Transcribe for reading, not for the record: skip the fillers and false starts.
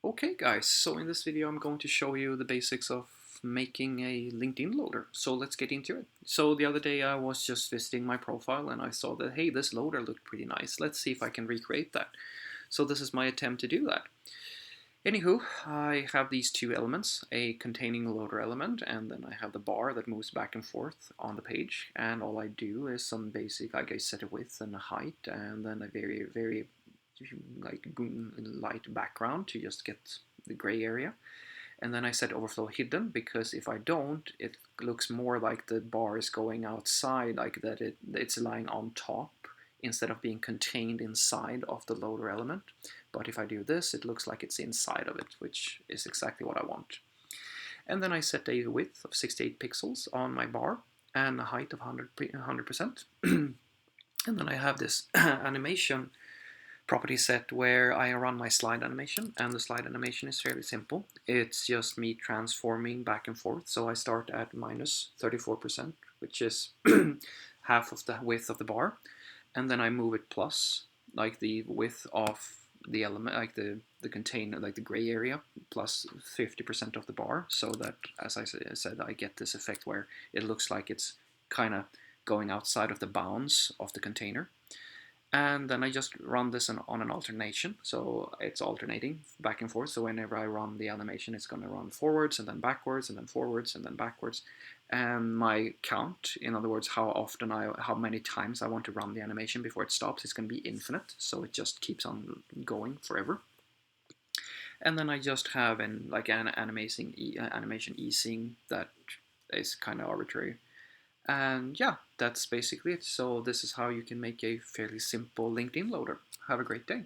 Okay guys, so in this video I'm going to show you the basics of making a LinkedIn loader. So let's get into it. So the other day I was just visiting my profile and I saw that, hey, this loader looked pretty nice. Let's see if I can recreate that. So this is my attempt to do that. Anywho, I have these two elements, a containing loader element, and then I have the bar that moves back and forth on the page. And all I do is some basic, like I set a width and a height, and then a very like light background to just get the gray area. And then I set overflow hidden, because if I don't, it looks more like the bar is going outside, like that it's lying on top instead of being contained inside of the loader element. But if I do this, it looks like it's inside of it, which is exactly what I want. And then I set a width of 68 pixels on my bar and a height of 100%. And then I have this animation property set where I run my slide animation, and the slide animation is fairly simple. It's just me transforming back and forth. So I start at minus 34%, which is half of the width of the bar, and then I move it plus, like the width of the element, like the container, like the gray area, plus 50% of the bar, so that, as I said, I get this effect where it looks like it's kind of going outside of the bounds of the container. And then I just run this on an alternation, so it's alternating back and forth. So whenever I run the animation, it's going to run forwards and then backwards and then forwards and then backwards. And my count, in other words, how many times I want to run the animation before it stops, is going to be infinite. So it just keeps on going forever. And then I just have an animation easing that is kind of arbitrary. And yeah, that's basically it. So this is how you can make a fairly simple LinkedIn loader. Have a great day.